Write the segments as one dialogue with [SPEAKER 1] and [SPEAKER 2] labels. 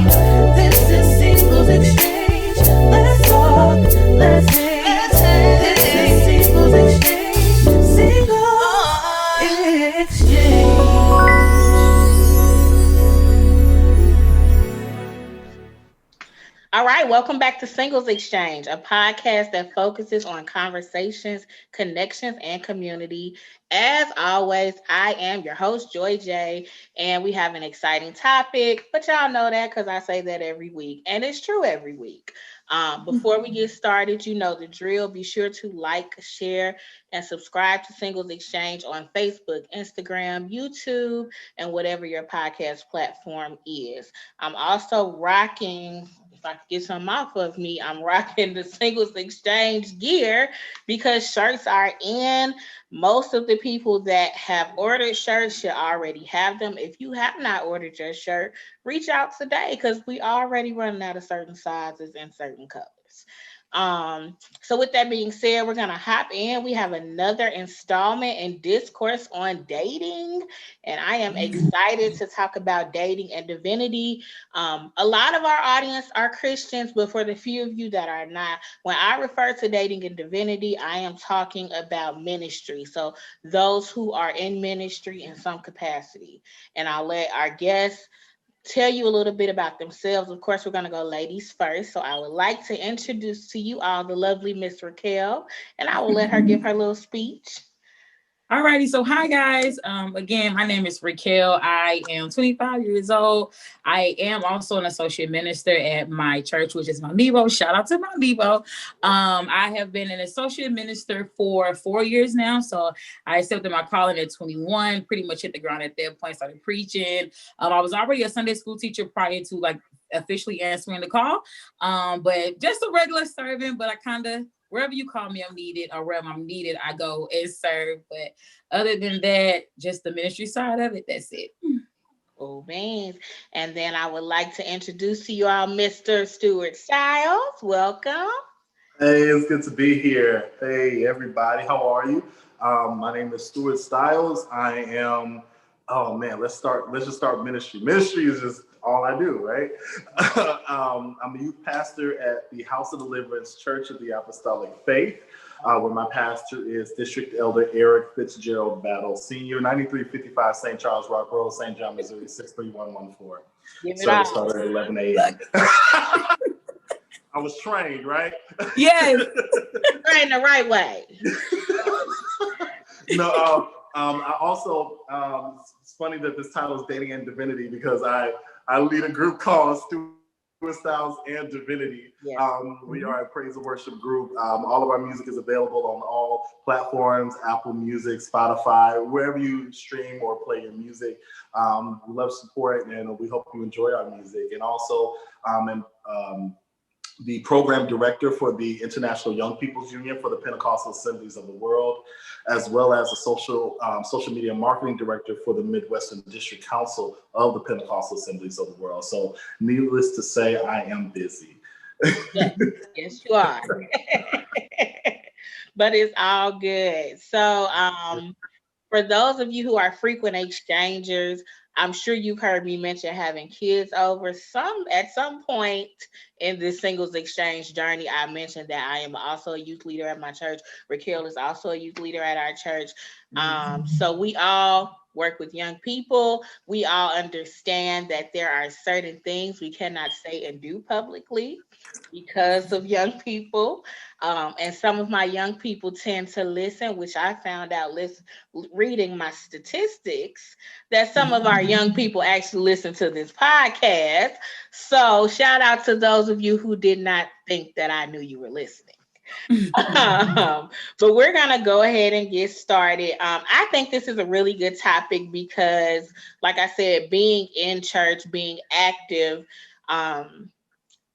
[SPEAKER 1] This is Singles Exchange. Let's talk, let's hang. This is Singles Exchange. Singles Exchange.
[SPEAKER 2] All right, welcome back to Singles Exchange, a podcast that focuses on conversations, connections, and community. As always, I am your host, Joy J, and we have an exciting topic, but y'all know that because I say that every week, and it's true every week. Before we get started, you know the drill. Be sure to like, share, and subscribe to Singles Exchange on Facebook, Instagram, YouTube, and whatever your podcast platform is. I'm also rocking, if I could get some off of me, I'm rocking the Singles Exchange gear because shirts are in. Most of the people that have ordered shirts should already have them. If you have not ordered your shirt, reach out today because we already running out of certain sizes and certain colors. So with that being said, we're gonna hop in. We have another installment in Discourse on dating, and I am excited to talk about dating and divinity. A lot of our audience are Christians, but for the few of you that are not, when I refer to dating and divinity, I am talking about ministry. So those who are in ministry in some capacity. And I'll let our guests tell you a little bit about themselves. Of course, we're going to go ladies first. So I would like to introduce to you all the lovely Miss Raquel, and I will let her give her little speech.
[SPEAKER 3] Alrighty, so hi guys. Again, my name is Raquel. I am 25 years old. I am also an associate minister at my church, which is my Mevo. Shout out to my Mevo. I have been an associate minister for 4 years now. So I accepted my calling at 21, pretty much hit the ground at that point, started preaching. I was already a Sunday school teacher prior to like officially answering the call. But just a regular servant, but I kind of wherever you call me, I'm needed, or wherever I'm needed, I go and serve. But other than that, just the ministry side of it, that's it.
[SPEAKER 2] Oh, beans. And then I would like to introduce to you all Mr. Steward Stiles. Welcome.
[SPEAKER 4] Hey, it's good to be here. Hey, everybody, how are you? My name is Steward Stiles. I am, oh man, let's just start ministry. Ministry is just all I do, right? I'm a youth pastor at the House of Deliverance Church of the Apostolic Faith, where my pastor is District Elder Eric Fitzgerald Battle, Senior, 9355 St. Charles Rock Road, St. John, Missouri, 63114.
[SPEAKER 2] Give it
[SPEAKER 4] Service
[SPEAKER 2] up.
[SPEAKER 4] started at 11 a.m. I was trained, right?
[SPEAKER 3] Yes.
[SPEAKER 2] Trained the right way.
[SPEAKER 4] I also, it's funny that this title is Dating and Divinity because I lead a group called Steward, Stiles, and Divinity.
[SPEAKER 2] Yes.
[SPEAKER 4] We are a praise and worship group. All of our music is available on all platforms, Apple Music, Spotify, wherever you stream or play your music. We love support and we hope you enjoy our music. And also, the program director for the International Young People's Union for the Pentecostal Assemblies of the World, as well as a social media marketing director for the Midwestern District Council of the Pentecostal Assemblies of the World. So needless to say, I am busy.
[SPEAKER 2] Yes, you are. But it's all good. So for those of you who are frequent exchangers, I'm sure you've heard me mention having kids over. At some point in this singles exchange journey, I mentioned that I am also a youth leader at my church. Raquel is also a youth leader at our church. So we all work with young people. We all understand that there are certain things we cannot say and do publicly because of young people. And some of my young people tend to listen, which I found out reading my statistics, that some of our young people actually listen to this podcast. So shout out to those of you who did not think that I knew you were listening. But we're going to go ahead and get started. I think this is a really good topic because, like I said, being in church, being active,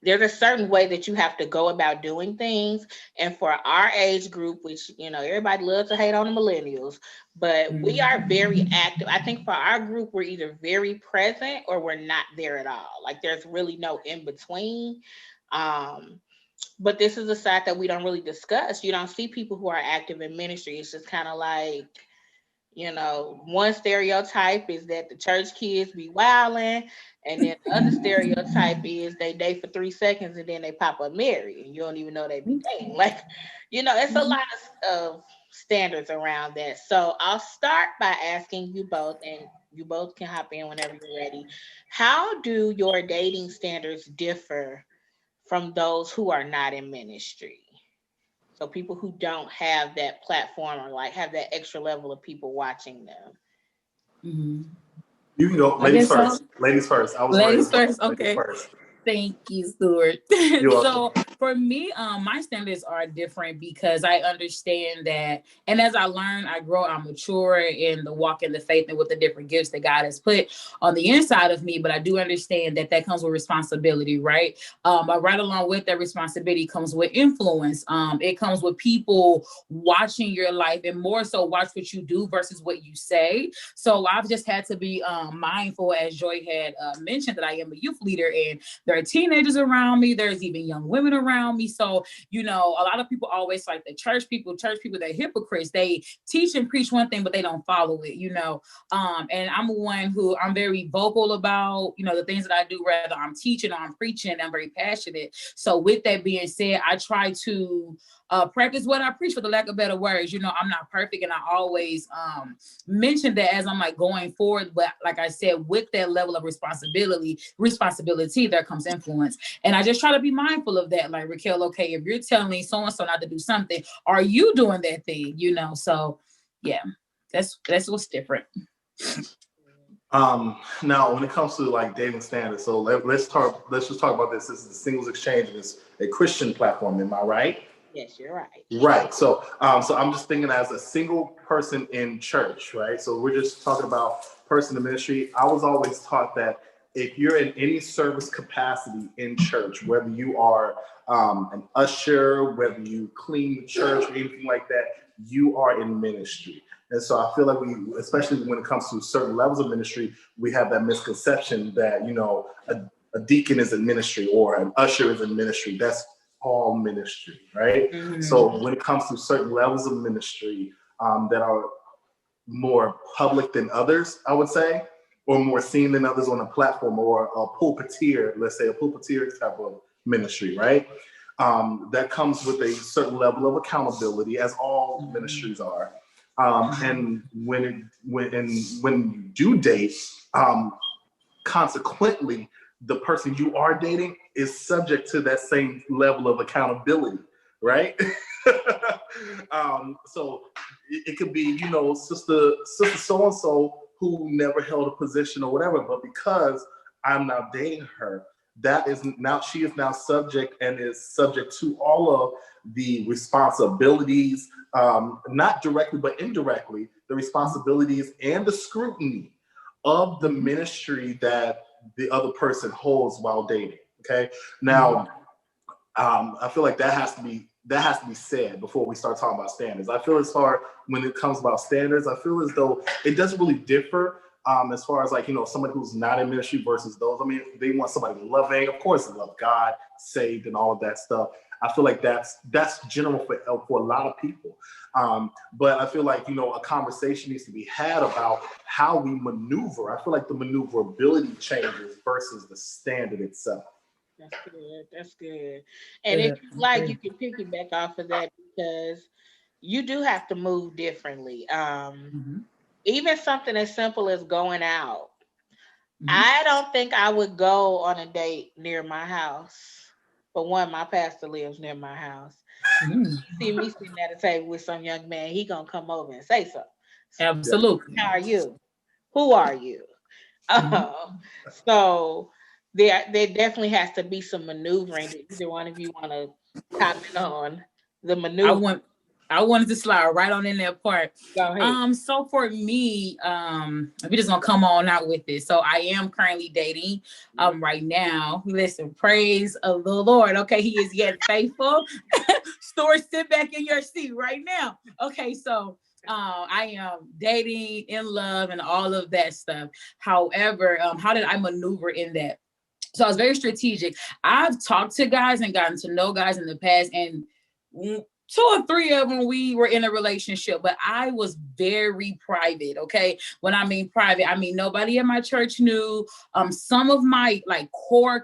[SPEAKER 2] there's a certain way that you have to go about doing things. And for our age group, which, everybody loves to hate on the millennials, but we are very active. I think for our group, we're either very present or we're not there at all. Like there's really no in between. But this is a side that we don't really discuss. You don't see people who are active in ministry. It's just kind of like, one stereotype is that the church kids be wilding, and then the other stereotype is they date for 3 seconds and then they pop up married, and you don't even know they be dating. Like, it's a lot of standards around that. So I'll start by asking you both, and you both can hop in whenever you're ready. How do your dating standards differ from those who are not in ministry? So people who don't have that platform or like have that extra level of people watching them.
[SPEAKER 3] Mm-hmm.
[SPEAKER 4] You can go, ladies first. Ladies first. I was
[SPEAKER 3] ladies
[SPEAKER 4] ready.
[SPEAKER 3] first. Okay.
[SPEAKER 4] Ladies first.
[SPEAKER 3] Thank you, Steward. So for me, my standards are different because I understand that, and as I learn, I grow, I mature in the walk in the faith and with the different gifts that God has put on the inside of me. But I do understand that that comes with responsibility, right? But right along with that responsibility comes with influence. It comes with people watching your life, and more so watch what you do versus what you say. So I've just had to be mindful, as Joy had mentioned, that I am a youth leader, and there are teenagers around me. There's even young women around me. So, a lot of people always like the church people, they're hypocrites. They teach and preach one thing, but they don't follow it, and I'm one who I'm very vocal about, the things that I do, whether I'm teaching or I'm preaching. I'm very passionate. So with that being said, I try to practice what I preach, for the lack of better words. I'm not perfect, and I always mention that as I'm like going forward. But like I said, with that level of responsibility, there comes influence. And I just try to be mindful of that. Like, Raquel, okay, if you're telling so-and-so not to do something, are you doing that thing? So yeah, that's what's different.
[SPEAKER 4] Now when it comes to like dating standards, so let's just talk about this. This is the Singles Exchange, and it's a Christian platform. Am I right?
[SPEAKER 2] Yes, you're right.
[SPEAKER 4] Right. So I'm just thinking as a single person in church, right? So we're just talking about person in ministry. I was always taught that if you're in any service capacity in church, whether you are an usher, whether you clean the church or anything like that, you are in ministry. And so I feel like we, especially when it comes to certain levels of ministry, we have that misconception that, a deacon is in ministry or an usher is in ministry. That's all ministry, right? Mm-hmm. So when it comes to certain levels of ministry that are more public than others, I would say, or more seen than others on a platform, or a pulpiteer, let's say a pulpiteer type of ministry, right? That comes with a certain level of accountability, as all ministries are. And when you do date, consequently, the person you are dating is subject to that same level of accountability, right? So it could be, sister so-and-so who never held a position or whatever, but because I'm now dating her, she is now subject to all of the responsibilities, not directly, but indirectly, the responsibilities and the scrutiny of the ministry that the other person holds while dating. Okay. Now, I feel like that has to be said before we start talking about standards. I feel as far when it comes about standards, I feel as though it doesn't really differ as far as like, somebody who's not in ministry versus those. I mean, they want somebody loving, of course, they love God, saved, and all of that stuff. I feel like that's general for a lot of people. But I feel like, a conversation needs to be had about how we maneuver. I feel like the maneuverability changes versus the standard itself.
[SPEAKER 2] That's good. And if you like, you can piggyback off of that, because you do have to move differently. Even something as simple as going out. I don't think I would go on a date near my house. For one, my pastor lives near my house. See me sitting at a table with some young man, he gonna come over and say something.
[SPEAKER 3] Absolutely.
[SPEAKER 2] How are you? Who are you? So there definitely has to be some maneuvering that either one of you want to comment on the maneuver.
[SPEAKER 3] I wanted to slide right on in that part.
[SPEAKER 2] Go ahead.
[SPEAKER 3] So for me, we're just gonna come on out with this. So I am currently dating right now. Listen, praise of the Lord. Okay, he is yet faithful. Steward, sit back in your seat right now. Okay, so I am dating, in love, and all of that stuff. However, how did I maneuver in that? So I was very strategic. I've talked to guys and gotten to know guys in the past, and 2 or 3 of them, we were in a relationship, but I was very private. Okay. When I mean private, I mean nobody at my church knew. Some of my like core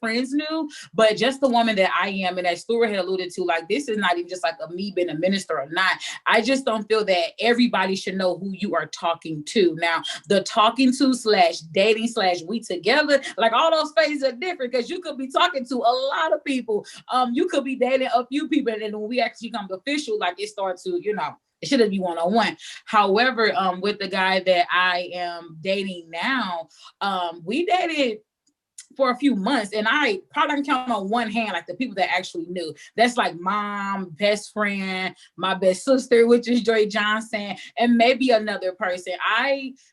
[SPEAKER 3] friends knew, but just the woman that I am, and that Steward had alluded to, like, this is not even just like a me being a minister or not. I just don't feel that everybody should know who you are talking to. Now, the talking to / dating / we together, like all those phases are different, because you could be talking to a lot of people. You could be dating a few people, and then when we actually become official, like it starts to, it shouldn't be one-on-one. However, with the guy that I am dating now, we dated for a few months, and I probably can count on one hand like the people that actually knew. That's like mom, best friend, my best sister, which is Joy Johnson, and maybe another person.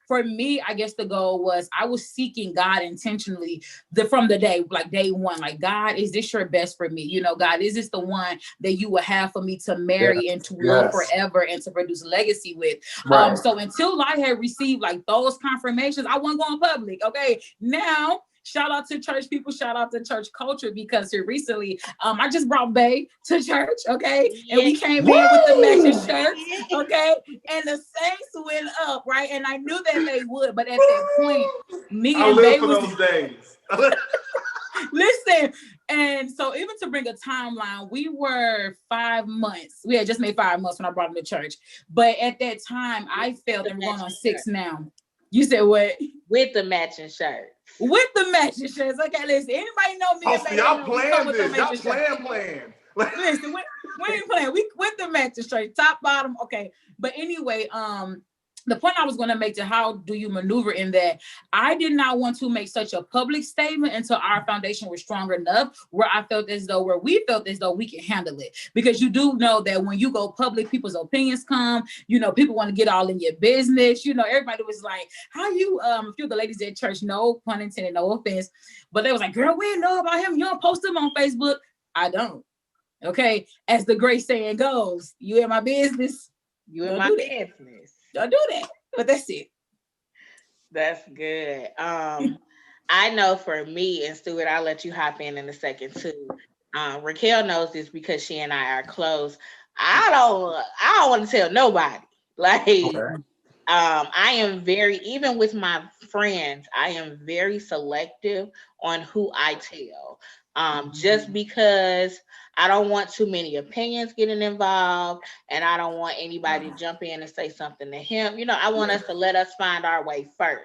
[SPEAKER 3] For me, I guess the goal was I was seeking God intentionally from the day, like day one, like, God, is this your best for me? God, is this the one that you would have for me to marry and to love forever and to produce legacy with?
[SPEAKER 4] Right.
[SPEAKER 3] So until I had received like those confirmations, I wasn't going public. Okay. Now, shout out to church people, shout out to church culture, because here recently, I just brought Bae to church, okay? And we came in with the matching shirts, okay? And the Saints went up, right? And I knew that they would, but at that point, me and Bae was
[SPEAKER 4] those days.
[SPEAKER 3] Listen, and so even to bring a timeline, we were 5 months. We had just made 5 months when I brought him to church. But at that time, I felt, and we're going on 6 now. You said what?
[SPEAKER 2] With the matching shirt.
[SPEAKER 3] With the matching shirts. Okay, listen. Anybody know me?
[SPEAKER 4] Oh, y'all playing this. Y'all playing.
[SPEAKER 3] Listen, we ain't playing. We with the matching shirt, top, bottom. Okay. But anyway, the point I was going to make to how do you maneuver in that, I did not want to make such a public statement until our foundation was strong enough where we felt as though we can handle it. Because you do know that when you go public, people's opinions come, people want to get all in your business. Everybody was like, how you, a few of the ladies at church, no pun intended, no offense, but they was like, girl, we didn't know about him. You don't post him on Facebook. I don't. Okay. As the great saying goes, you in my business.
[SPEAKER 2] You in my business.
[SPEAKER 3] Don't do that, but that's it.
[SPEAKER 2] That's good. I know for me, and Steward, I'll let you hop in a second too. Raquel knows this because she and I are close. I don't want to tell nobody. Like, I am even with my friends, I am very selective on who I tell. Just because I don't want too many opinions getting involved, and I don't want anybody to jump in and say something to him. I want us to let us find our way first.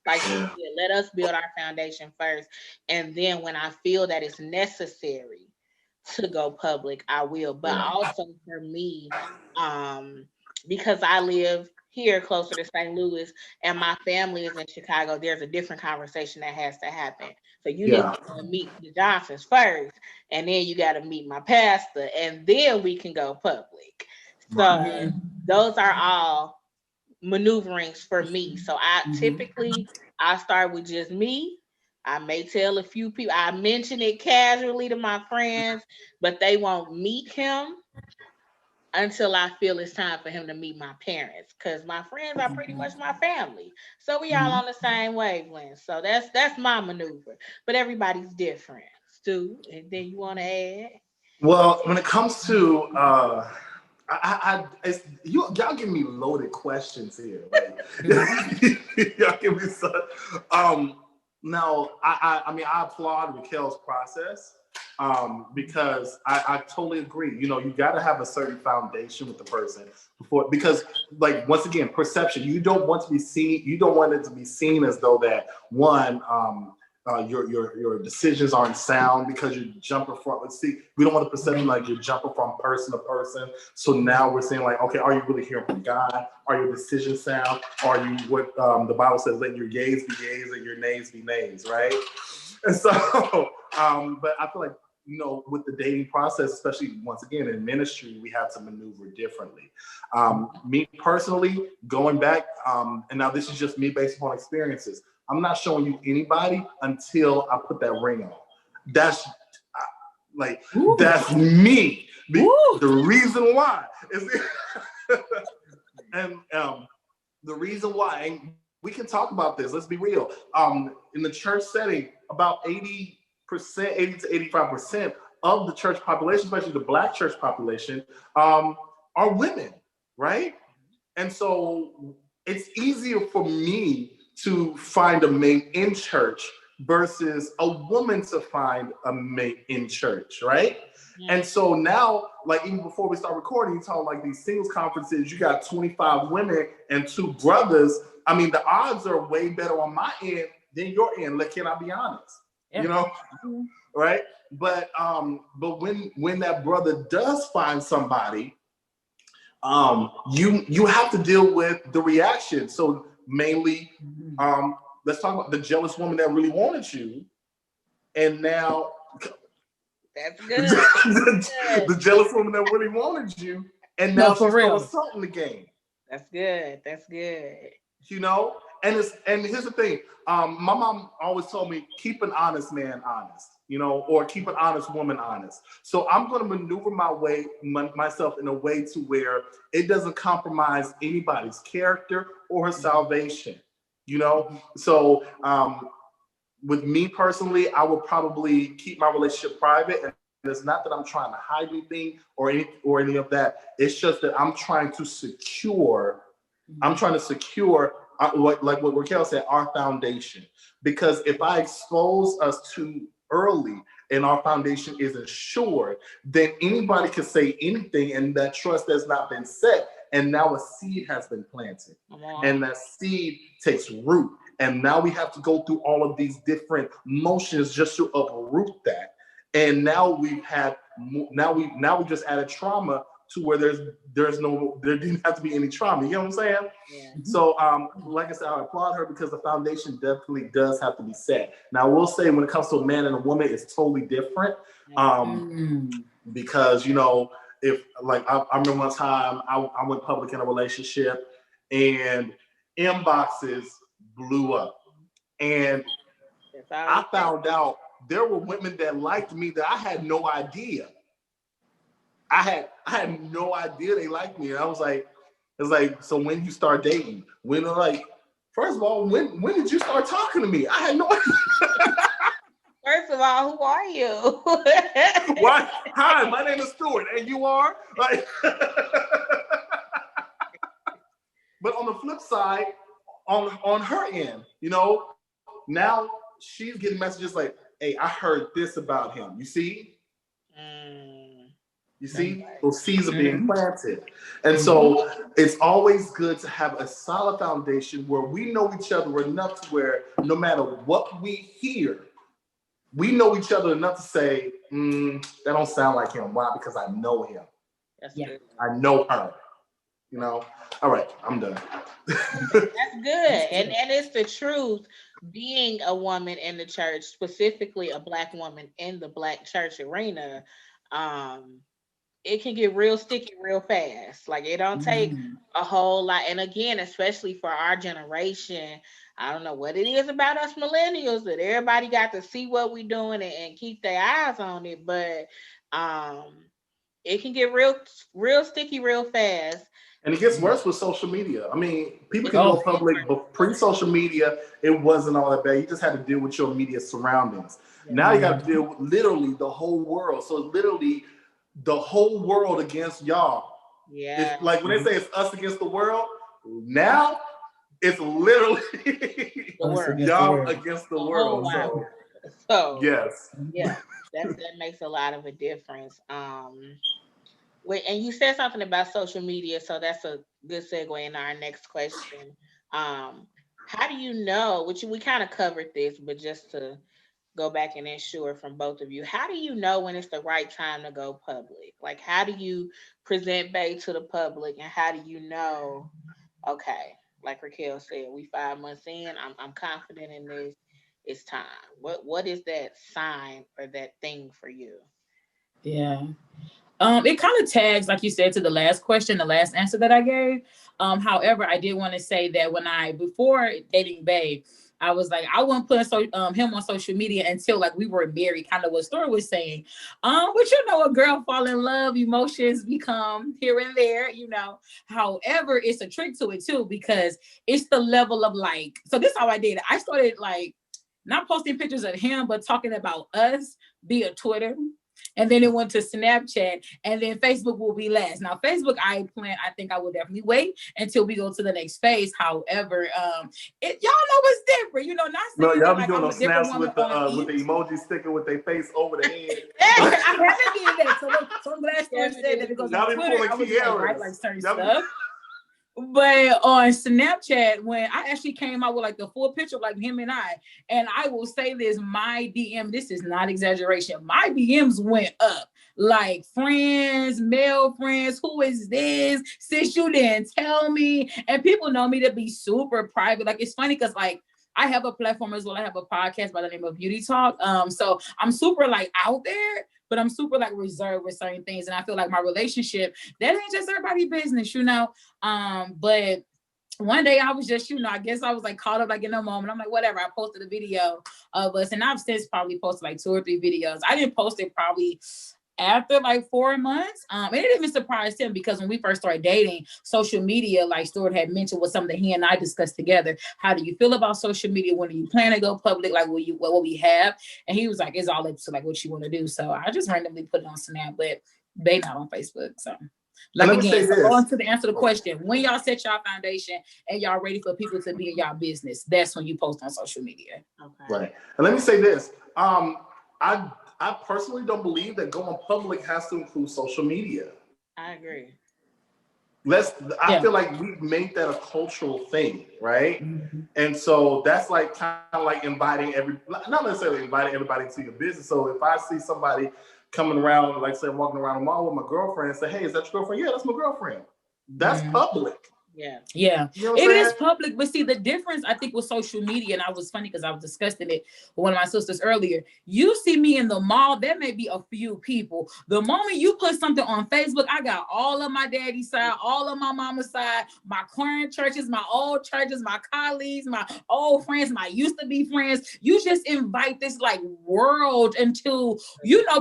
[SPEAKER 2] Like, let us build our foundation first. And then when I feel that it's necessary to go public, I will. But also for me, because I live here closer to St. Louis and my family is in Chicago, there's a different conversation that has to happen. So you need to meet the Johnsons first, and then you got to meet my pastor, and then we can go public. So those are all maneuverings for me. So typically I start with just me. I may tell a few people, I mention it casually to my friends, but they won't meet him until I feel it's time for him to meet my parents, because my friends are pretty much my family. So we all on the same wavelength. So that's my maneuver. But everybody's different. Stu, and then you want to add?
[SPEAKER 4] Well, when it comes to y'all give me loaded questions here. Like, y'all give me such. No, I mean, I applaud Raquel's process. Because I totally agree. You got to have a certain foundation with the person before, because, like, once again, perception. You don't want to be seen. You don't want it to be seen as though that your decisions aren't sound because you're jumping from. We don't want a perception like you're jumping from person to person. So now we're saying, like, okay, are you really hearing from God? Are your decisions sound? Are you what the Bible says? Let your yays be yays and your nays be nays, right? And so, but I feel like, with the dating process, especially once again in ministry, we have to maneuver differently. Me personally, going back, and now this is just me based upon experiences. I'm not showing you anybody until I put that ring on. That's that's me. The reason why is, and the reason why, and we can talk about this. Let's be real. In the church setting, about 80 to 85% of the church population, especially the Black church population, are women, right? And so it's easier for me to find a mate in church versus a woman to find a mate in church, right? And so now, like even before we start recording, you talk like these singles conferences, you got 25 women and 2 brothers. I mean, the odds are way better on my end than your end. Like, can I be honest?
[SPEAKER 3] Yeah.
[SPEAKER 4] You know, right? But when that brother does find somebody, you have to deal with the reaction. So mainly, let's talk about the jealous woman that really wanted you, and now
[SPEAKER 2] That's good.
[SPEAKER 4] the jealous woman that really wanted you, and now she's throwing salt in the game.
[SPEAKER 2] That's good. That's good.
[SPEAKER 4] You know, and here's the thing. My mom always told me, keep an honest man honest, you know, or keep an honest woman honest. So I'm going to maneuver myself in a way to where it doesn't compromise anybody's character or her salvation, you know. So with me personally, I would probably keep my relationship private. And it's not that I'm trying to hide anything or any of that. It's just that I'm trying to secure what Raquel said, our foundation. Because if I expose us too early and our foundation isn't sure, then anybody can say anything, and that trust has not been set. And now a seed has been planted, and that seed takes root. And now we have to go through all of these different motions just to uproot that. And now we just added trauma to where there didn't have to be any trauma. You know what I'm saying?
[SPEAKER 2] Yeah.
[SPEAKER 4] So, like I said, I applaud her because the foundation definitely does have to be set. Now, I will say when it comes to a man and a woman, it's totally different. Because, you know, if like I remember one time I went public in a relationship and inboxes blew up, and I found out there were women that liked me that I had no idea. I had no idea they liked me. And I was like, it's like, so when you start dating, first of all, when did you start talking to me? I had no idea.
[SPEAKER 2] First of all, who are you?
[SPEAKER 4] Why? Hi, my name is Steward, and you are? Like, but on the flip side, on her end, you know, now she's getting messages like, hey, I heard this about him. You see? You see, those seeds are being planted. And so it's always good to have a solid foundation where we know each other enough to where no matter what we hear, we know each other enough to say, that don't sound like him. Why? Because I know him.
[SPEAKER 2] Good.
[SPEAKER 4] I know her. You know? All right, I'm done.
[SPEAKER 2] That's good. And it's the truth. Being a woman in the church, specifically a Black woman in the Black church arena, it can get real sticky real fast. Like, it don't take a whole lot. And again, especially for our generation, I don't know what it is about us millennials that everybody got to see what we're doing and keep their eyes on it. But it can get real sticky real fast.
[SPEAKER 4] And it gets worse with social media. I mean, people can go public, but pre-social media, it wasn't all that bad. You just had to deal with your immediate surroundings. Now you got to deal with literally the whole world. So literally the whole world against y'all.
[SPEAKER 2] Yeah.
[SPEAKER 4] It's like when they say it's us against the world, now it's literally y'all against the world. So yes.
[SPEAKER 2] Yeah, that makes a lot of a difference. And you said something about social media, so that's a good segue into our next question. How do you know, which we kind of covered this, but just to go back and ensure from both of you, how do you know when it's the right time to go public? Like, how do you present Bae to the public, and how do you know, okay, like Raquel said, we 5 months in, I'm confident in this, it's time. What is that sign or that thing for you?
[SPEAKER 3] Yeah. It kind of tags, like you said, to the last question, the last answer that I gave. However, I did want to say that before dating Bae, I was like, I wouldn't put him on social media until like we were married, kind of what Story was saying. But you know, a girl fall in love, emotions become here and there, you know. However, it's a trick to it too, because it's the level of like, so this is how I did it. I started like not posting pictures of him, but talking about us via Twitter. and then it went to Snapchat, and then Facebook will be last. Now, Facebook, I think I will definitely wait until we go to the next phase. However, y'all know it's different, not
[SPEAKER 4] No,
[SPEAKER 3] saying
[SPEAKER 4] y'all
[SPEAKER 3] that
[SPEAKER 4] be
[SPEAKER 3] like
[SPEAKER 4] doing
[SPEAKER 3] I'm a
[SPEAKER 4] those
[SPEAKER 3] different
[SPEAKER 4] snaps
[SPEAKER 3] woman
[SPEAKER 4] with the
[SPEAKER 3] each.
[SPEAKER 4] emoji sticker with their face over the head.
[SPEAKER 3] I haven't did that, so I'm glad Steward said that because
[SPEAKER 4] Y'all
[SPEAKER 3] on
[SPEAKER 4] be
[SPEAKER 3] Twitter
[SPEAKER 4] pulling
[SPEAKER 3] I was just like, right,
[SPEAKER 4] Kiara's.
[SPEAKER 3] like certain
[SPEAKER 4] Y'all be-
[SPEAKER 3] stuff. But on Snapchat, when I actually came out with like the full picture of like him and I will say this, my DM, this is not exaggeration, my DMs went up. Like friends, male friends, who is this? Since you didn't tell me. And people know me to be super private. Like, it's funny because like I have a platform as well. I have a podcast by the name of Beauty Talk. So I'm super like out there, but I'm super like reserved with certain things. And I feel like my relationship, that ain't just everybody's business, but one day I was just, I guess I was like caught up like in a moment. I'm like, whatever. I posted a video of us, and I've since probably posted like 2 or 3 videos. I didn't post it probably after like 4 months. It didn't even surprise him because when we first started dating, social media, like Steward had mentioned, was something that he and I discussed together. How do you feel about social media? When do you plan to go public? Like, what we have? And he was like, it's all up to like what you want to do. So I just randomly put it on Snap, but they not on Facebook. So like, again, so on to the answer the question, when y'all set y'all foundation and y'all ready for people to be in y'all business, that's when you post on social media.
[SPEAKER 2] Okay.
[SPEAKER 4] Right. And let me say this. I personally don't believe that going public has to include social media.
[SPEAKER 2] I agree.
[SPEAKER 4] I feel like we've made that a cultural thing, right?
[SPEAKER 3] Mm-hmm.
[SPEAKER 4] And so that's like kind of like inviting not necessarily inviting everybody to your business. So if I see somebody coming around, like say walking around the mall with my girlfriend and say, hey, is that your girlfriend? Yeah, that's my girlfriend. That's public.
[SPEAKER 2] Yeah.
[SPEAKER 3] Yeah,
[SPEAKER 4] you know what
[SPEAKER 3] it
[SPEAKER 4] I'm
[SPEAKER 3] is
[SPEAKER 4] saying?
[SPEAKER 3] public, but see the difference I think with social media, and I was funny because I was discussing it with one of my sisters earlier. You see me in the mall, there may be a few people. The moment you put something on Facebook, I got all of my daddy's side, all of my mama's side, my current churches, my old churches, my colleagues, my old friends, my used to be friends. You just invite this like world into,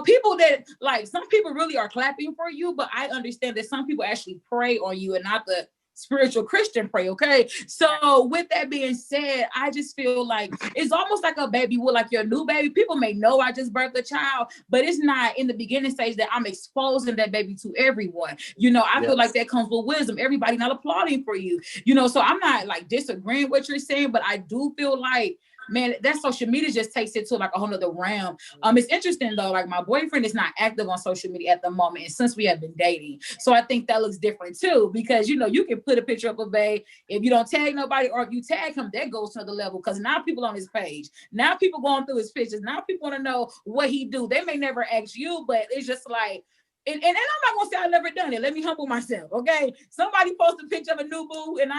[SPEAKER 3] people that like, some people really are clapping for you, but I understand that some people actually pray on you and not the spiritual Christian pray. Okay. So with that being said, I just feel like it's almost like a baby with like your new baby. People may know I just birthed a child, but it's not in the beginning stage that I'm exposing that baby to everyone. I feel like that comes with wisdom. Everybody not applauding for you, so I'm not like disagreeing what you're saying, but I do feel like, man, that social media just takes it to like a whole nother realm. It's interesting though, like my boyfriend is not active on social media at the moment, and since we have been dating, so I think that looks different too, because you can put a picture up of bae, if you don't tag nobody, or if you tag him, that goes to another level, because now people on his page, now people going through his pictures, now people want to know what he do. They may never ask you, but it's just like, and I'm not gonna say I've never done it. Let me humble myself, okay? Somebody post a picture of a new boo, and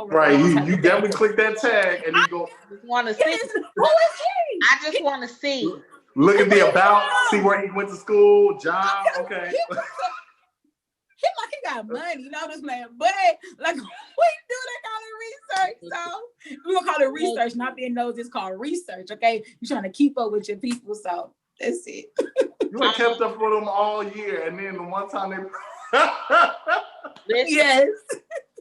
[SPEAKER 4] right. You definitely click that tag, and you go.
[SPEAKER 2] I just want to see.
[SPEAKER 3] Who is he?
[SPEAKER 2] I just want to see.
[SPEAKER 4] Look at the about, see where he went to school, job. Okay.
[SPEAKER 3] He like he got money, this man. But like, we do that kind of research, so we're gonna call it research, not being nosy. It's called research, okay? You're trying to keep up with your people, so that's it.
[SPEAKER 4] You like kept up with them all year, and then the one time they.
[SPEAKER 2] Listen,
[SPEAKER 3] Yes.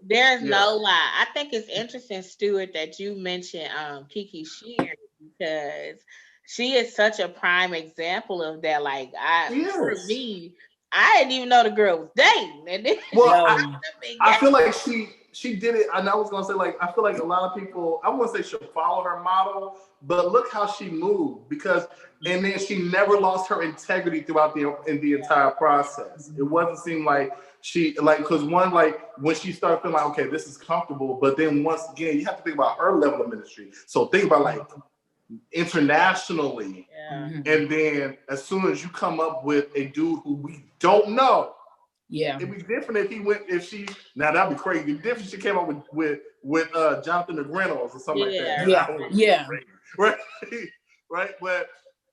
[SPEAKER 2] There's no lie. I think it's interesting, Steward, that you mentioned Kiki Shear, because she is such a prime example of that. Like, for me, I didn't even know the girl was dating. And then
[SPEAKER 4] I feel like she did it, and I was gonna say, like, I feel like a lot of people, I wouldn't say should follow her model, but look how she moved, and then she never lost her integrity throughout the entire process. It wasn't seem like she, like, because one, like, when she started feeling like, okay, this is comfortable, but then once again, you have to think about her level of ministry. So think about like internationally, and then as soon as you come up with a dude who we don't know, it'd be different now that'd be crazy. It'd be different if she came up with Jonathan McReynolds or something like that. Right.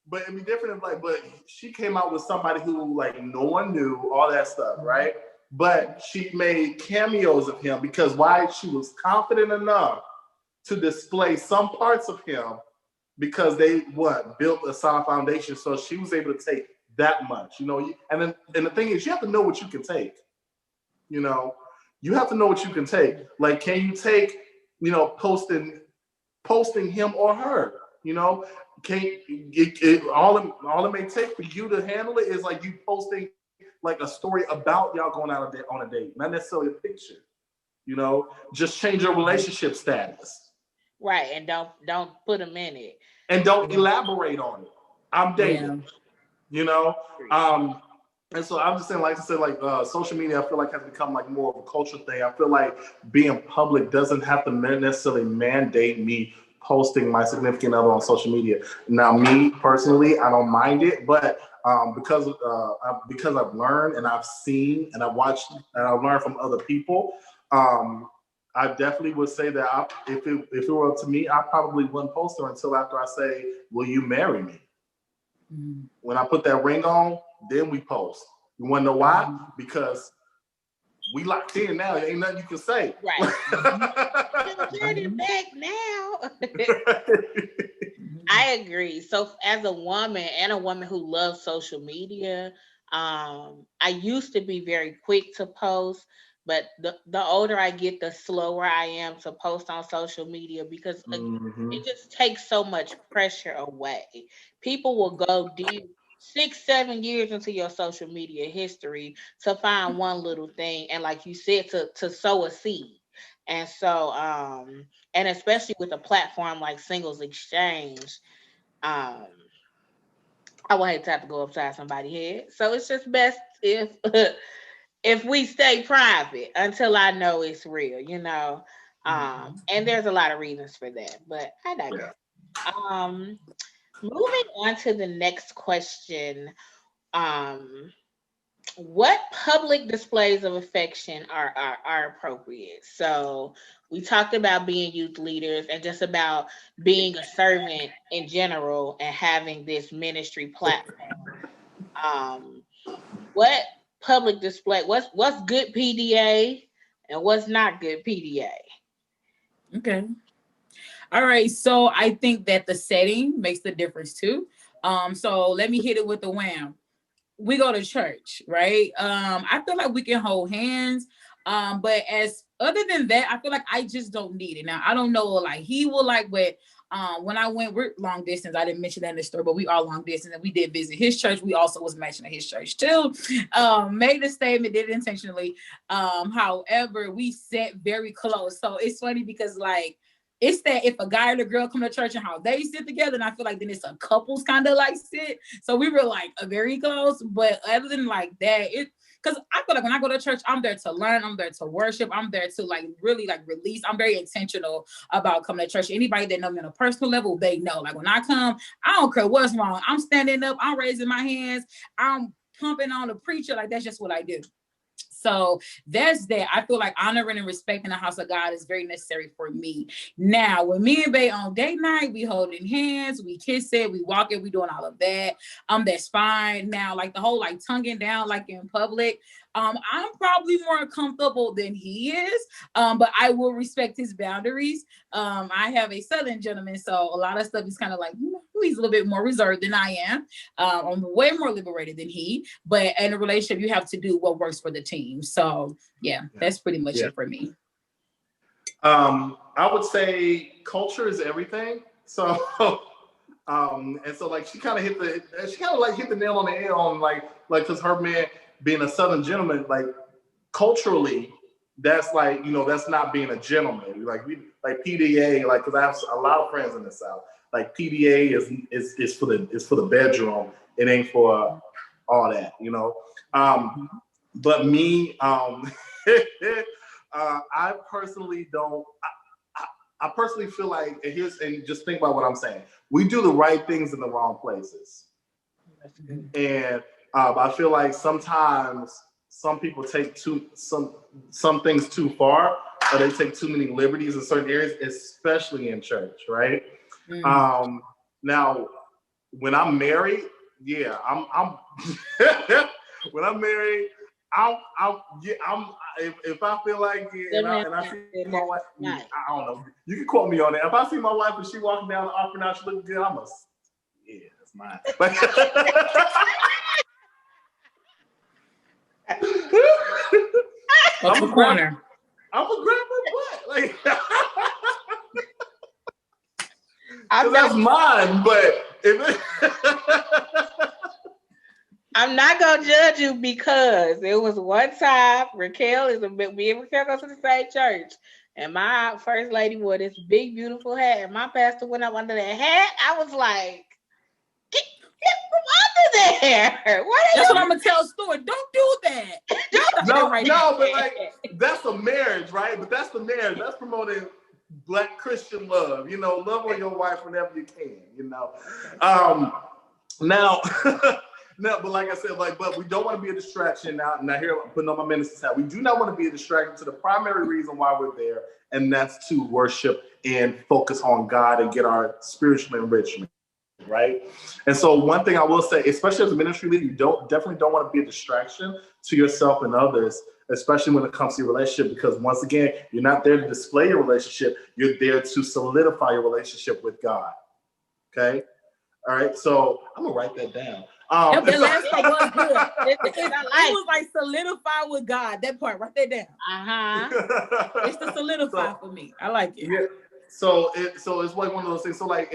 [SPEAKER 4] But it'd be different if but she came out with somebody who like no one knew, all that stuff, right? But she made cameos of him because why? She was confident enough to display some parts of him because they built a solid foundation. So she was able to take that much, and the thing is, you have to know what you can take. You have to know what you can take. Like, can you take, posting him or her? You know, all it may take for you to handle it is like you posting like a story about y'all going out on a date, not necessarily a picture. You know, just change your relationship status.
[SPEAKER 2] Right, and don't put them in it.
[SPEAKER 4] And don't elaborate on it. I'm dating. Yeah. You know? And so I'm just saying, like I said, like social media, I feel like has become like more of a cultural thing. I feel like being public doesn't have to necessarily mandate me posting my significant other on social media. Now, me personally, I don't mind it, but because I've learned and I've seen and I've watched and I've learned from other people, I definitely would say that if it were up to me, I probably wouldn't post her until after I say, "Will you marry me?" Mm-hmm. When I put that ring on, then we post. You want to know why? Because we locked in now. There ain't nothing you can say.
[SPEAKER 2] Right. Turn it back now. I agree. So as a woman and a woman who loves social media, I used to be very quick to post, but the older I get, the slower I am to post on social media because it just takes so much pressure away. People will go deep 6-7 years into your social media history to find one little thing, and like you said, to sow a seed. And so and especially with a platform like Singles Exchange, I would hate to have to go upside somebody's head. So it's just best if we stay private until I know it's real, you know. And there's a lot of reasons for that, but I digress. Moving on to the next question. What public displays of affection are appropriate? So we talked about being youth leaders and just about being a servant in general and having this ministry platform. What public display? What's good PDA and what's not good PDA?
[SPEAKER 3] Okay. All right. So I think that the setting makes the difference too. So let me hit it with the wham. We go to church, right? I feel like we can hold hands. But as other than that, I feel like I just don't need it. Now, I don't know, like he will like, but when I went, we're long distance. I didn't mention that in the story, but we are long distance and we did visit his church. We also was mentioning his church too. Made a statement, did it intentionally. However, we sat very close. So it's funny because like, it's that if a guy and a girl come to church and how they sit together, and I feel like then it's a couples kind of like sit. So we were like very close, but other than like that, because I feel like when I go to church, I'm there to learn, I'm there to worship, I'm there to like really like release. I'm very intentional about coming to church. Anybody that know me on a personal level, they know. Like when I come, I don't care what's wrong. I'm standing up, I'm raising my hands, I'm pumping on the preacher. Like that's just what I do. So that's that. I feel like honoring and respecting the house of God is very necessary for me. Now, when me and Bae on date night, we holding hands, we kiss it, we walk it, we doing all of that. That's fine. Now, like the whole like tonguing down like in public, I'm probably more comfortable than he is, but I will respect his boundaries. I have a Southern gentleman, so a lot of stuff is kind of like, he's a little bit more reserved than I am. I'm way more liberated than he, but in a relationship, you have to do what works for the team. So yeah, that's pretty much it for me.
[SPEAKER 4] I would say culture is everything. So, and so like she kind of hit the nail on the head on like because her man being a Southern gentleman, like culturally, that's like, that's not being a gentleman. Like PDA, like because I have a lot of friends in the South. Like PDA is for the bedroom. It ain't for all that, But me, I personally don't. I personally feel like, and just think about what I'm saying. We do the right things in the wrong places, and I feel like sometimes some people take some things too far, or they take too many liberties in certain areas, especially in church, right? Mm-hmm. Now, when I'm married, I'm when I'm married, if I feel like it, and I see my wife, I don't know. You can quote me on it. If I see my wife and she walking down the offering out, she looking good, that's mine. I'm a corner. I'm a grab her butt. Like,
[SPEAKER 2] I'm
[SPEAKER 4] that's
[SPEAKER 2] not,
[SPEAKER 4] mine. But if
[SPEAKER 2] I'm not gonna judge you because it was one time me and Raquel go to the same church, and my first lady wore this big beautiful hat, and my pastor went up under that hat. I was like, get from under there. What are
[SPEAKER 3] That's
[SPEAKER 2] you?
[SPEAKER 3] what I'm gonna tell Steward. Don't do that.
[SPEAKER 4] but like that's a marriage, right? But that's the marriage. That's promoting Black Christian love. Love on your wife whenever you can. Now. No, but like I said, but we don't want to be a distraction now. Now here, I'm putting on my minister's hat. We do not want to be a distraction to the primary reason why we're there, and that's to worship and focus on God and get our spiritual enrichment, right? And so one thing I will say, especially as a ministry leader, you definitely don't want to be a distraction to yourself and others, especially when it comes to your relationship, because once again, you're not there to display your relationship. You're there to solidify your relationship with God. Okay? All right, so I'm going to write that down.
[SPEAKER 3] That last part was good. It
[SPEAKER 2] I
[SPEAKER 3] was like solidify with God. That part, write that down. It's the solidify for me. I like it.
[SPEAKER 4] Yeah. So it's like one of those things. So but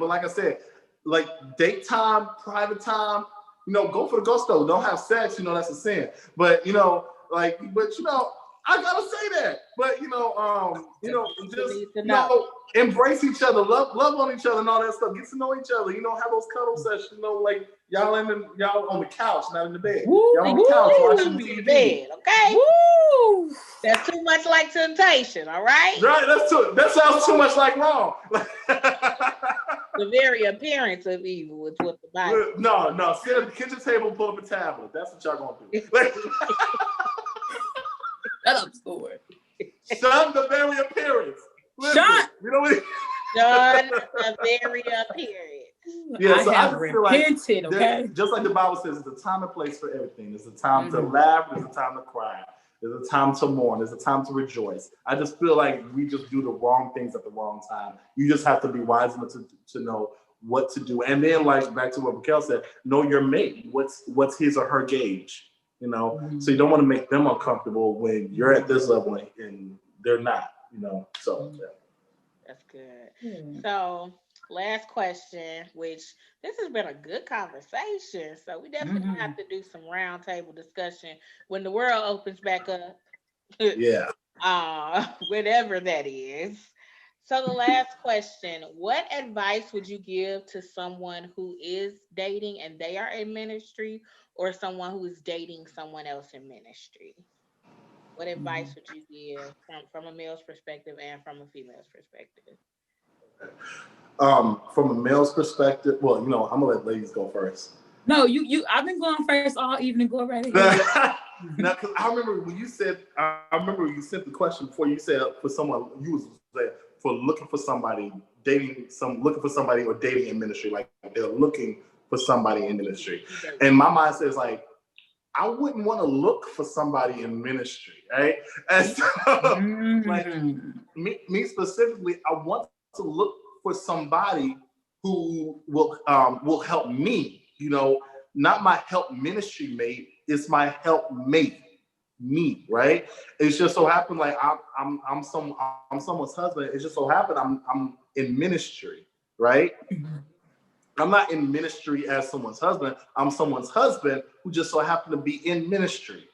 [SPEAKER 4] like I said, like date time, private time, go for the gusto. Don't have sex. That's a sin. But I gotta say that. But just embrace each other, love on each other, and all that stuff. Get to know each other. Have those cuddle sessions. Like y'all on the couch, not in the bed.
[SPEAKER 3] Woo,
[SPEAKER 4] y'all on the couch watching TV.
[SPEAKER 2] Bed, okay?
[SPEAKER 3] Woo!
[SPEAKER 2] That's too much like temptation. All right.
[SPEAKER 4] Right. That sounds too much like wrong.
[SPEAKER 2] The very appearance of evil is what the Bible.
[SPEAKER 4] No. Sit at the kitchen table, pull up a tablet. That's what y'all gonna do.
[SPEAKER 3] Shut up, Steward.
[SPEAKER 4] Shun the very appearance.
[SPEAKER 3] Shun.
[SPEAKER 2] Shun the very appearance.
[SPEAKER 4] Yeah,
[SPEAKER 3] I have repented, okay?
[SPEAKER 4] Just like the Bible says, there's a time and place for everything. There's a time to laugh. There's a time to cry. There's a time to mourn. There's a time to rejoice. I just feel like we just do the wrong things at the wrong time. You just have to be wise enough to know what to do. And then, like back to what Raquel said, know your mate. What's his or her gauge? So you don't want to make them uncomfortable when you're at this level and they're not. So yeah.
[SPEAKER 2] That's good. So last question, which this has been a good conversation. So we definitely have to do some roundtable discussion when the world opens back up.
[SPEAKER 4] Yeah.
[SPEAKER 2] Whenever that is. So the last question, what advice would you give to someone who is dating and they are in ministry, or someone who is dating someone else in ministry? What advice would you give from a male's perspective and from a female's perspective?
[SPEAKER 4] From a male's perspective, well, I'm gonna let ladies go first.
[SPEAKER 3] No, you. I've been going first all evening. Go right ahead.
[SPEAKER 4] Now, because I remember when you said, sent the question before. You said for someone, you was there for looking for somebody, looking for somebody or dating in ministry, like they're looking for somebody in ministry. And my mind says like, I wouldn't want to look for somebody in ministry, right? And so, like me specifically, I want to look for somebody who will help me. Not my help ministry mate. It's my help mate, me, right? It's just so happened like I'm someone's husband. It just so happened I'm in ministry, right? I'm not in ministry as someone's husband. I'm someone's husband who just so happened to be in ministry.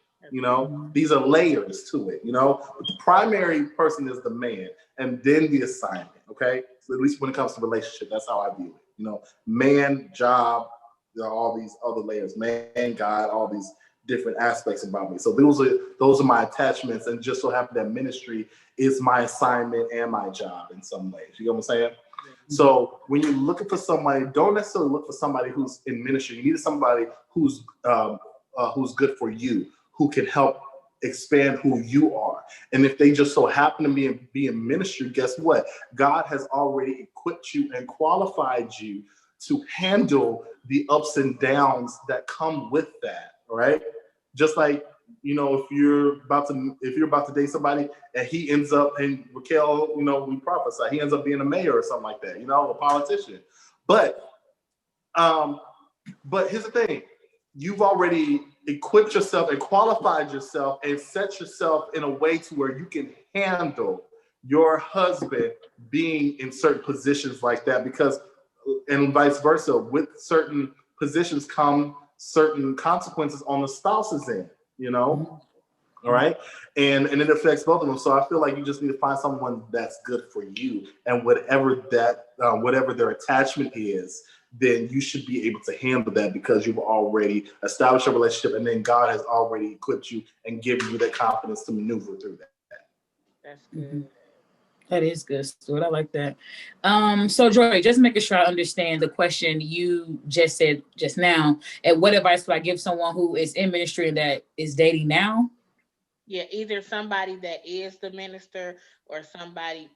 [SPEAKER 4] These are layers to it. But the primary person is the man, and then the assignment. Okay, so at least when it comes to relationship, that's how I view it. Man, job, there are all these other layers. Man, God, all these different aspects about me. So those are my attachments, and just so happen that ministry is my assignment and my job in some ways. You know what I'm saying? So when you're looking for somebody, don't necessarily look for somebody who's in ministry. You need somebody who's good for you, who can help expand who you are. And if they just so happen to be in ministry, guess what? God has already equipped you and qualified you to handle the ups and downs that come with that. All right. Just like, if you're about to date somebody and he ends up, and Raquel, we prophesy, he ends up being a mayor or something like that, a politician. But here's the thing. You've already equipped yourself and qualified yourself and set yourself in a way to where you can handle your husband being in certain positions like that, because, and vice versa, with certain positions come certain consequences on the spouse's end, you know? All right. And it affects both of them. So I feel like you just need to find someone that's good for you, and whatever that, whatever their attachment is, then you should be able to handle that because you've already established a relationship, and then God has already equipped you and given you that confidence to maneuver through that.
[SPEAKER 2] That's good.
[SPEAKER 3] That is good, Steward. I like that. So Joy, just making sure I understand the question you just said just now. And what advice would I give someone who is in ministry and that is dating now?
[SPEAKER 2] Yeah, either somebody that is the minister or somebody,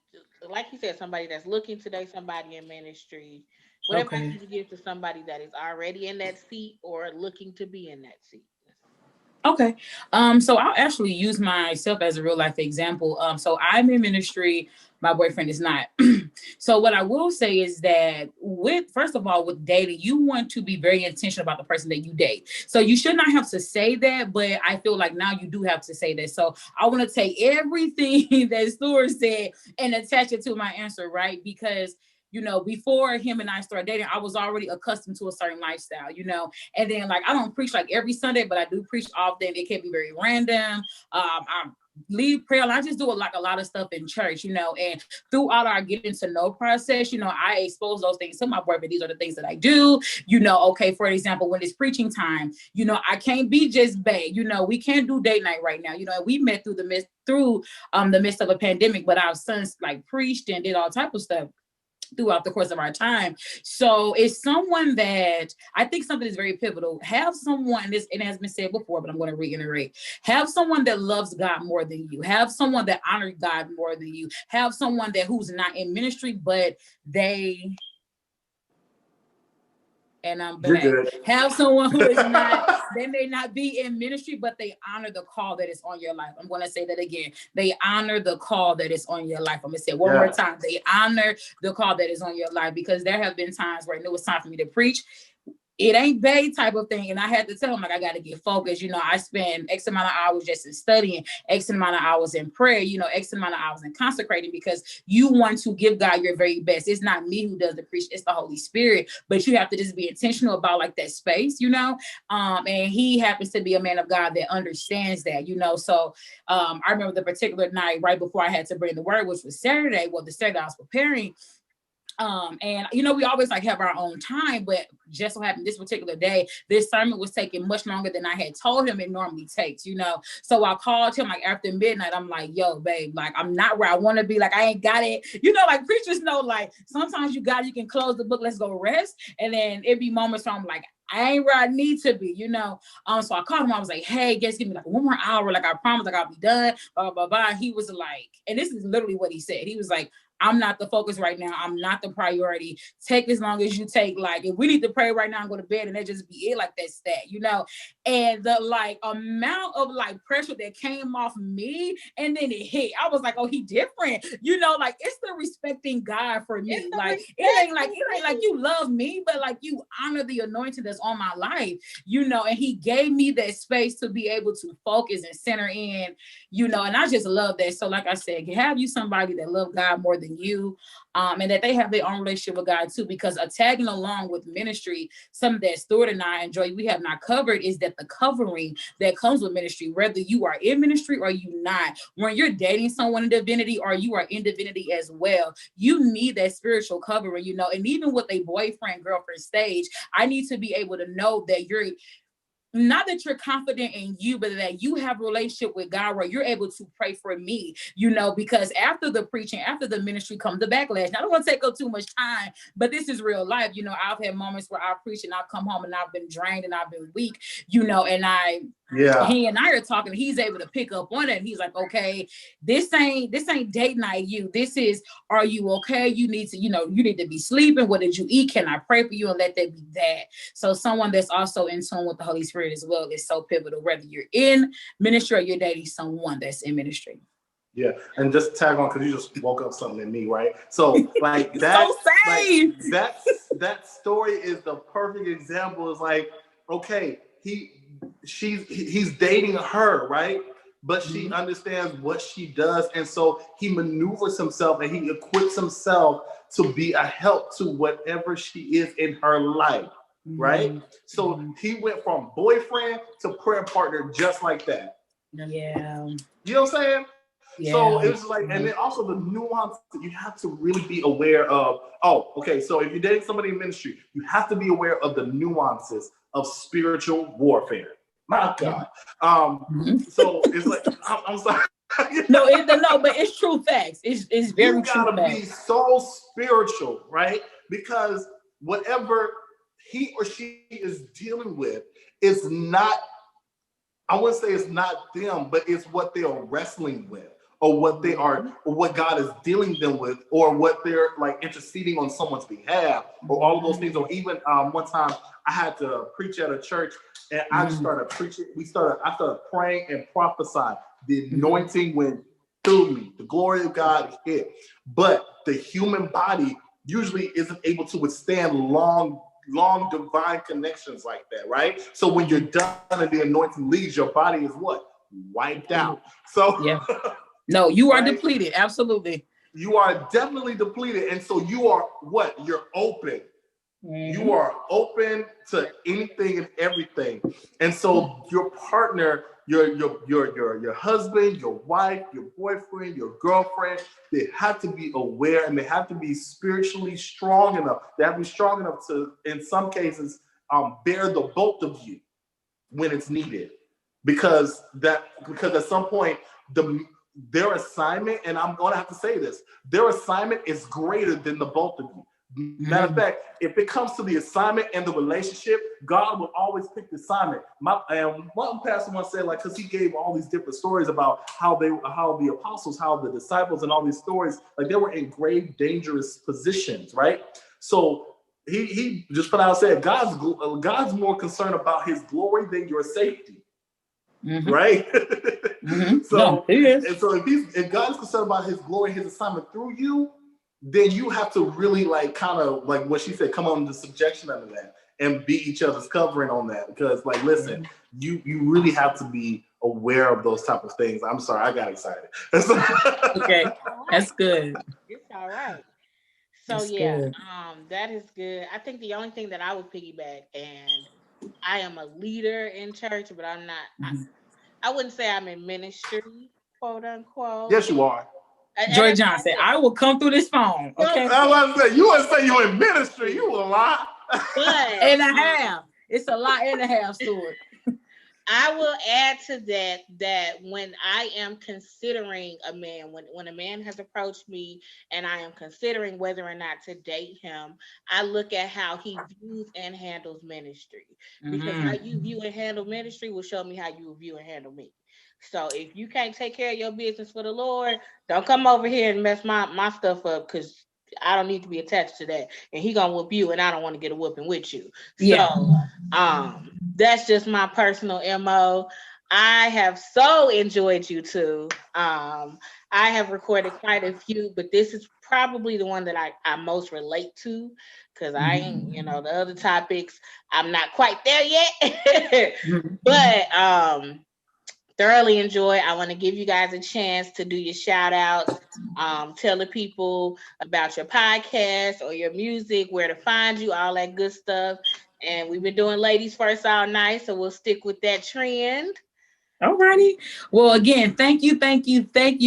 [SPEAKER 2] like you said, somebody that's looking to date somebody in ministry. What advice
[SPEAKER 3] Okay.
[SPEAKER 2] would you give to somebody that is already in that seat or looking to be in that seat?
[SPEAKER 3] Okay. So I'll actually use myself as a real life example. So I'm in ministry, my boyfriend is not. So what I will say is that first of all, with dating, you want to be very intentional about the person that you date. So you should not have to say that, but I feel like now you do have to say that. So I want to take everything that Stewart said and attach it to my answer, right? Because before him and I started dating, I was already accustomed to a certain lifestyle, and then like, I don't preach like every Sunday, but I do preach often. It can be very random. I lead prayer. I just do a lot of stuff in church, and throughout our getting to know process, I expose those things to my boyfriend. These are the things that I do, okay, for example, when it's preaching time, I can't be just bae, we can't do date night right now, and we met through the midst of a pandemic, but our sons like preached and did all type of stuff throughout the course of our time. So it's someone that I think something is very pivotal. Have someone, it has been said before, but I'm going to reiterate. Have someone that loves God more than you. Have someone that honors God more than you. Have someone who's not in ministry, but and I'm back. Have someone who is not, they may not be in ministry, but they honor the call that is on your life. I'm going to say that again. They honor the call that is on your life. I'm going to say it one more time. They honor the call that is on your life, because there have been times where it was time for me to preach. It ain't bae type of thing. And I had to tell him, like, I got to get focused. I spend X amount of hours just in studying, X amount of hours in prayer, X amount of hours in consecrating, because you want to give God your very best. It's not me who does the preach, it's the Holy Spirit. But you have to just be intentional about like that space, and he happens to be a man of God that understands that, So I remember the particular night right before I had to bring the word, which was Saturday. Well, the Saturday I was preparing. And we always like have our own time, but just so happened this particular day, this sermon was taking much longer than I had told him it normally takes, So I called him like after midnight. I'm like, yo, babe, like I'm not where I want to be. Like I ain't got it. Like preachers know, like sometimes you can close the book, let's go rest. And then it'd be moments where I'm like, I ain't where I need to be, So I called him. I was like, hey, just give me like one more hour. Like I promise, like I'll be done. Blah, blah, blah. He was like, and this is literally what he said. He was like, I'm not the focus right now. I'm not the priority. Take as long as you take. Like, if we need to pray right now and go to bed, and that just be it, like that's that, And the like amount of like pressure that came off me, and then it hit. I was like, oh, he different, like it's the respecting God for me. Like it ain't like you love me, but like you honor the anointing that's on my life, and he gave me that space to be able to focus and center in, and I just love that. So like I said, have you somebody that love God more than you, and that they have their own relationship with God too, because tagging along with ministry, something that Stewart and I enjoy, we have not covered, is that the covering that comes with ministry, whether you are in ministry or you not, when you're dating someone in divinity or you are in divinity as well, you need that spiritual covering, and even with a boyfriend, girlfriend stage, I need to be able to know that you're not that you're confident in you, but that you have a relationship with God where you're able to pray for me, because after the preaching, after the ministry comes the backlash. Now, I don't want to take up too much time, but this is real life. I've had moments where I preach and I've come home and I've been drained and I've been weak, and he and I are talking, he's able to pick up on it. And he's like, okay, this ain't date night. This is, are you okay? You need to, you need to be sleeping. What did you eat? Can I pray for you? And let that be that. So someone that's also in tune with the Holy Spirit as well is so pivotal, whether you're in ministry or you're dating someone that's in ministry.
[SPEAKER 4] Yeah, and just tag on, because you just woke up something in me, right? So like that,
[SPEAKER 3] so
[SPEAKER 4] like, that story is the perfect example. It's like, okay, he's dating her, right? but she understands what she does. And so he maneuvers himself and he equips himself to be a help to whatever she is in her life, right? So he went from boyfriend to prayer partner just like that.
[SPEAKER 3] Yeah.
[SPEAKER 4] You know what I'm saying?
[SPEAKER 3] Yeah.
[SPEAKER 4] So it was like, and then also the nuance that you have to really be aware of. Oh, okay. So if you're dating somebody in ministry, you have to be aware of the nuances of spiritual warfare. My God. So it's like, I'm sorry.
[SPEAKER 3] No, but it's true facts. It's very
[SPEAKER 4] you
[SPEAKER 3] true
[SPEAKER 4] gotta be so spiritual, right? Because whatever he or she is dealing with is not, I wouldn't say it's not them, but it's what they are wrestling with, or what they are, or what God is dealing them with, or what they're like interceding on someone's behalf, or all of those things. Or even one time I had to preach at a church, and I started preaching. I started praying and prophesying. The anointing went through me. The glory of God hit. But the human body usually isn't able to withstand long divine connections like that, right? So when you're done and the anointing leaves, your body is what? Wiped out. So
[SPEAKER 3] yeah. No, you are
[SPEAKER 4] right?
[SPEAKER 3] depleted. Absolutely.
[SPEAKER 4] You are definitely depleted. And so you are what? You're open. You are open to anything and everything. And so your partner, your husband, your wife, your boyfriend, your girlfriend, they have to be aware, and they have to be spiritually strong enough. They have to be strong enough to, in some cases, bear the both of you when it's needed. Because at some point, their assignment, and I'm going to have to say this, their assignment is greater than the both of you. Matter of fact, if it comes to the assignment and the relationship, God will always pick the assignment. One pastor once said, like, because he gave all these different stories about how the apostles, how the disciples, and all these stories, like they were in grave, dangerous positions, right? So he just put out and said, God's more concerned about his glory than your safety, right? So, and so if God is concerned about his glory, his assignment through you, then you have to really like kind of like what she said, come on to subjection under that and be each other's covering on that. Because like, listen, you really have to be aware of those type of things. I'm sorry, I got excited.
[SPEAKER 3] Okay, that's good.
[SPEAKER 2] It's all right. So
[SPEAKER 3] That's
[SPEAKER 2] yeah,
[SPEAKER 3] good.
[SPEAKER 2] that is good. I think the only thing that I would piggyback, and I am a leader in church, but I'm not. I wouldn't say I'm in ministry, quote unquote.
[SPEAKER 4] Yes, you are.
[SPEAKER 3] Joy Johnson, I will come through this phone. Okay.
[SPEAKER 4] I was gonna say, you wouldn't say you're in ministry, you a lot.
[SPEAKER 3] And a half. It's a lot and a half, Steward.
[SPEAKER 2] I will add to that when I am considering a man, when a man has approached me and I am considering whether or not to date him, I look at how he views and handles ministry. Because how you view and handle ministry will show me how you view and handle me. So if you can't take care of your business for the Lord, don't come over here and mess my stuff up, because I don't need to be attached to that. And he gonna whoop you, and I don't want to get a whooping with you. So that's just my personal MO. I have so enjoyed you two. I have recorded quite a few, but this is probably the one that I most relate to, because I ain't, the other topics, I'm not quite there yet. But thoroughly enjoy. I want to give you guys a chance to do your shout outs. Tell the people about your podcast or your music, where to find you, all that good stuff. And we've been doing ladies first all night, so we'll stick with that trend.
[SPEAKER 3] Alrighty. Well, again, thank you,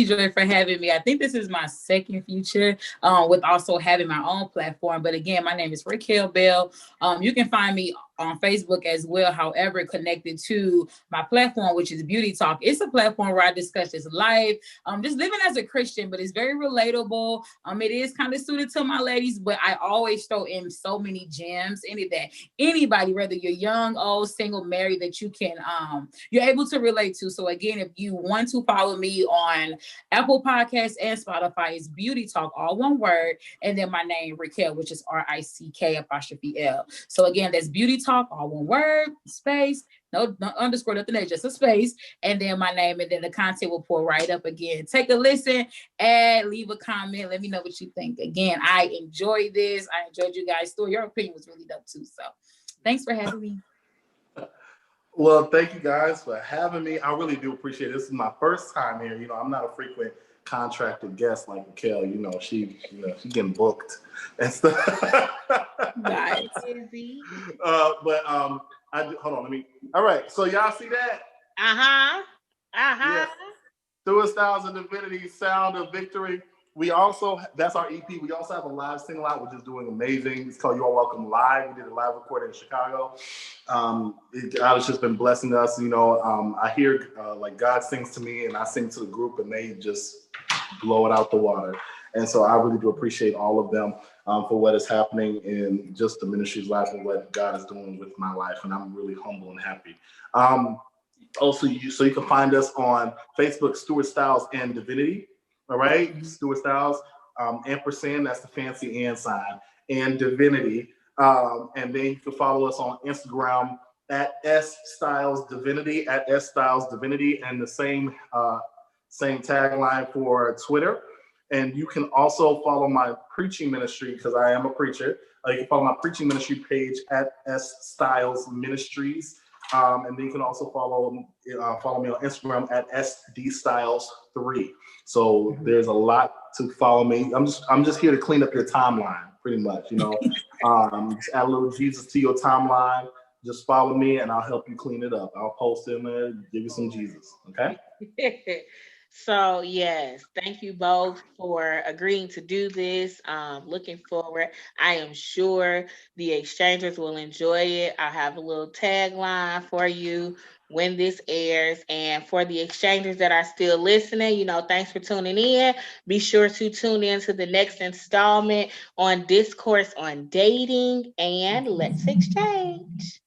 [SPEAKER 3] Joy, for having me. I think this is my second feature with also having my own platform. But again, my name is Raquel Bell. You can find me on Facebook as well, however, connected to my platform, which is Beauty Talk. It's a platform where I discuss this life, just living as a Christian, but it's very relatable. It is kind of suited to my ladies, but I always throw in so many gems in it that anybody, whether you're young, old, single, married, that you can, you're able to relate to. So again, if you want to follow me on Apple Podcasts and Spotify, it's Beauty Talk, all one word, and then my name, Raquel, which is RICK''L. So again, that's Beauty Talk, all one word, space, no underscore, nothing there, just a space, and then my name, and then the content will pour right up. Again, take a listen, and leave a comment. Let me know what you think. Again, I enjoyed this. I enjoyed you guys' story. Your opinion was really dope too. So thanks for having me.
[SPEAKER 4] Well, thank you guys for having me. I really do appreciate it. This is my first time here. I'm not a frequent contracted guest like Raquel. She's getting booked and stuff.
[SPEAKER 3] Nice.
[SPEAKER 2] Busy.
[SPEAKER 4] But I do, hold on. All right. So y'all see that?
[SPEAKER 2] Uh-huh.
[SPEAKER 4] Yes. Steward, Stiles, and Divinity, Sound of Victory. That's our EP. We also have a live single out, which is doing amazing. It's called You're Welcome Live. We did a live recording in Chicago. God has just been blessing us. I hear like God sings to me and I sing to the group and they just blow it out the water. And so I really do appreciate all of them for what is happening in just the ministry's life and what God is doing with my life. And I'm really humble and happy. Also, so you can find us on Facebook, Steward, Stiles, and Divinity. All right, Steward, Stiles, ampersand, that's the fancy and sign, and Divinity. And then you can follow us on Instagram at @STylesDivinity, at @STylesDivinity, and the same tagline for Twitter. And you can also follow my preaching ministry because I am a preacher. You can follow my preaching ministry page at @Stiles Ministries. And then you can also follow me on Instagram at SDStyles3. So there's a lot to follow me. I'm just here to clean up your timeline, pretty much. Just add a little Jesus to your timeline. Just follow me, and I'll help you clean it up. I'll post in there, give you some Jesus. Okay.
[SPEAKER 2] So yes, thank you both for agreeing to do this. Looking forward. I am sure the exchangers will enjoy it. I'll have a little tagline for you when this airs. And for the exchangers that are still listening, thanks for tuning in. Be sure to tune in to the next installment on Discourse on Dating and Let's Exchange.